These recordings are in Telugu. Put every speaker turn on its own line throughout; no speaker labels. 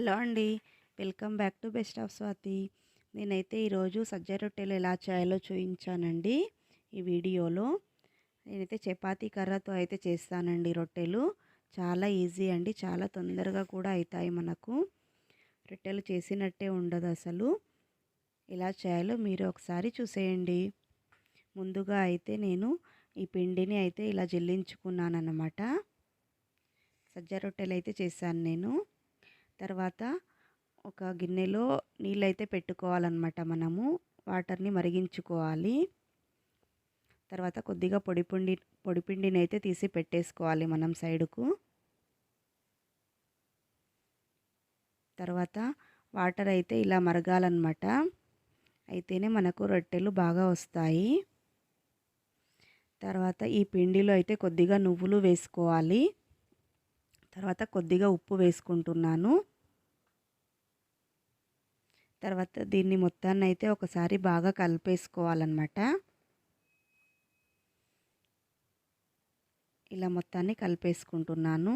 హలో అండి. Welcome back to best of Swathi. నేనైతే ఈరోజు సజ్జ రొట్టెలు ఎలా చేయాలో చూయించానండి ఈ వీడియోలో. నేనైతే చపాతీ కర్రతో అయితే చేస్తానండి రొట్టెలు. చాలా ఈజీ అండి. చాలా తొందరగా కూడా అయితాయి మనకు. రొట్టెలు చేసినట్టే ఉండదసలు. ఎలా చేయాలో మీరు ఒకసారి చూసేయండి. ముందుగా అయితే నేను ఈ పిండిని అయితే ఇలా జల్లించుకున్నానన్నమాట. సజ్జ రొట్టెలైతే చేశాను నేను. తర్వాత ఒక గిన్నెలో నీళ్ళైతే పెట్టుకోవాలన్నమాట మనము. వాటర్ని మరిగించుకోవాలి. తర్వాత కొద్దిగా పొడిపిండిని అయితే తీసి పెట్టేసుకోవాలి మనం సైడుకు. తర్వాత వాటర్ అయితే ఇలా మరగాలన్నమాట. అయితేనే మనకు రొట్టెలు బాగా వస్తాయి. తర్వాత ఈ పిండిలో అయితే కొద్దిగా నువ్వులు వేసుకోవాలి. తర్వాత కొద్దిగా ఉప్పు వేసుకుంటున్నాను. తర్వాత దీన్ని మొత్తాన్ని అయితే ఒకసారి బాగా కలిపేసుకోవాలన్నమాట. ఇలా మొత్తాన్ని కలిపేసుకుంటున్నాను.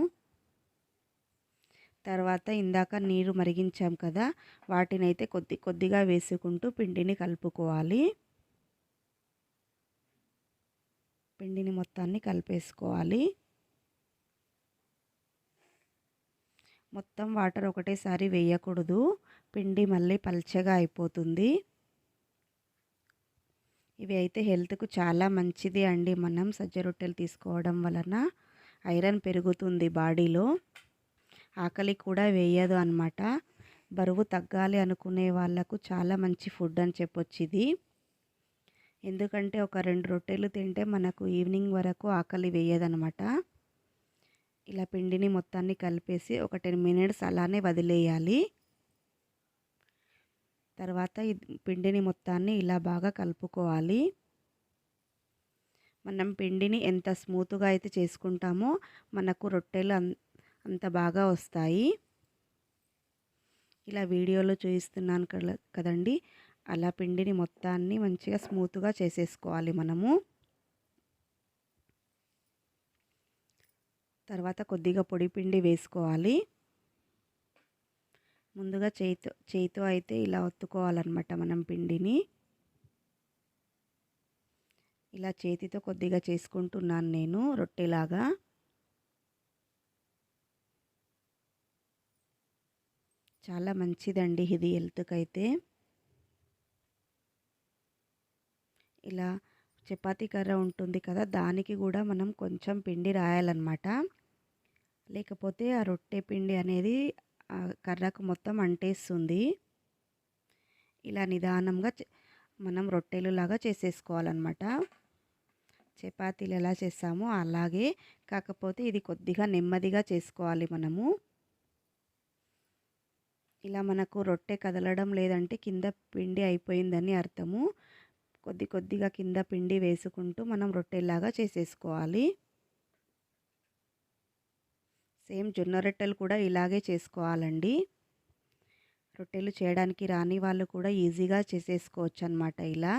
తర్వాత ఇందాక నీరు మరిగించాం కదా, వాటినైతే కొద్దిగా వేసుకుంటూ పిండిని కలుపుకోవాలి. పిండిని మొత్తాన్ని కలిపేసుకోవాలి. మొత్తం వాటర్ ఒకటేసారి వేయకూడదు, పిండి మళ్ళీ పల్చగా అయిపోతుంది. ఇవి అయితే హెల్త్కు చాలా మంచిది అండి. మనం సజ్జ రొట్టెలు తీసుకోవడం వలన ఐరన్ పెరుగుతుంది బాడీలో. ఆకలి కూడా వేయదు అన్నమాట. బరువు తగ్గాలి అనుకునే వాళ్ళకు చాలా మంచి ఫుడ్ అని చెప్పొచ్చు ఇది. ఎందుకంటే ఒక 2 రొట్టెలు తింటే మనకు ఈవినింగ్ వరకు ఆకలి వేయదనమాట. ఇలా పిండిని మొత్తాన్ని కలిపేసి ఒక 10 మినిట్స్ అలానే వదిలేయాలి. తర్వాత ఈ పిండిని మొత్తాన్ని ఇలా బాగా కలుపుకోవాలి. మనం పిండిని ఎంత స్మూత్గా అయితే చేసుకుంటామో మనకు రొట్టెలు అంత బాగా వస్తాయి. ఇలా వీడియోలో చూపిస్తున్నాను కదండి, అలా పిండిని మొత్తాన్ని మంచిగా స్మూత్గా చేసేసుకోవాలి మనము. తర్వాత కొద్దిగా పొడి పిండి వేసుకోవాలి. ముందుగా చేయితో అయితే ఇలా ఒత్తుకోవాలన్నమాట మనం పిండిని. ఇలా చేతితో కొద్దిగా చేసుకుంటున్నాను నేను రొట్టెలాగా. చాలా మంచిదండి ఇది హెల్త్కైతే. ఇలా చపాతీ కర్ర ఉంటుంది కదా, దానికి కూడా మనం కొంచెం పిండి రాయాలన్నమాట. లేకపోతే ఆ రొట్టె పిండి అనేది ఆ కర్రకు మొత్తం అంటేస్తుంది. ఇలా నిదానంగా మనం రొట్టెలులాగా చేసేసుకోవాలన్నమాట. చపాతీలు ఎలా చేస్తామో అలాగే, కాకపోతే ఇది కొద్దిగా నెమ్మదిగా చేసుకోవాలి మనము. ఇలా మనకు రొట్టె కదలడం లేదంటే కింద పిండి అయిపోయిందని అర్థము. కొద్దిగా కింద పిండి వేసుకుంటూ మనం రొట్టెలాగా చేసేసుకోవాలి. సేమ్ జొన్న రొట్టెలు కూడా ఇలాగే చేసుకోవాలండి. రొట్టెలు చేయడానికి రాని వాళ్ళు కూడా ఈజీగా చేసేసుకోవచ్చు అన్నమాట. ఇలా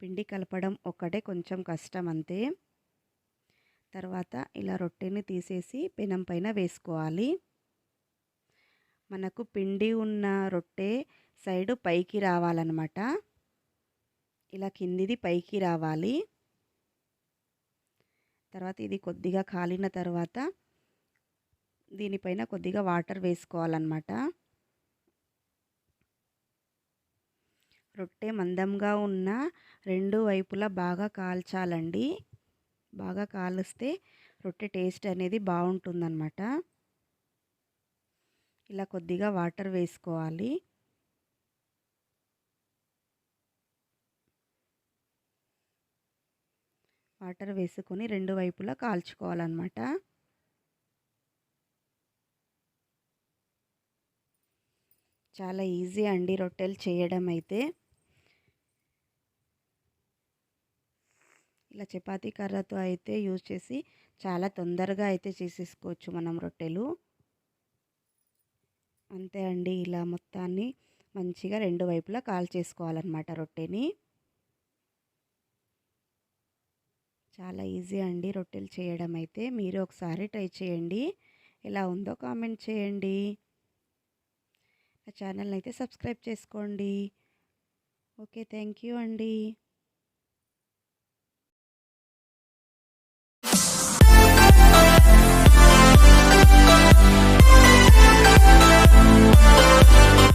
పిండి కలపడం ఒక్కటే కొంచెం కష్టం అంతే. తర్వాత ఇలా రొట్టెని తీసేసి పెనం పైన వేసుకోవాలి. మనకు పిండి ఉన్న రొట్టె సైడు పైకి రావాలన్నమాట. ఇలా కిందిది పైకి రావాలి. తర్వాత ఇది కొద్దిగా కాలిన తర్వాత దీనిపైన కొద్దిగా వాటర్ వేసుకోవాలన్నమాట. రొట్టె మందంగా ఉన్న 2 వైపులా బాగా కాల్చాలండి. బాగా కాలిస్తే రొట్టె టేస్ట్ అనేది బాగుంటుందన్నమాట. ఇలా కొద్దిగా వాటర్ వేసుకోవాలి. వాటర్ వేసుకొని 2 వైపులా కాల్చుకోవాలన్నమాట. చాలా ఈజీ అండి రొట్టెలు చేయడం అయితే. ఇలా చపాతీ కర్రతో అయితే యూజ్ చేసి చాలా తొందరగా అయితే చేసేసుకోవచ్చు మనం రొట్టెలు. అంతే అండి, ఇలా మొత్తాన్ని మంచిగా 2 వైపులా కాల్చేసుకోవాలన్నమాట రొట్టెని. చాలా ఈజీ అండి రొట్టెలు చేయడం అయితే. మీరు ఒకసారి ట్రై చేయండి. ఎలా ఉందో కామెంట్ చేయండి. ఆ ఛానల్ని అయితే సబ్స్క్రైబ్ చేసుకోండి. ఓకే, థ్యాంక్ యూ అండి.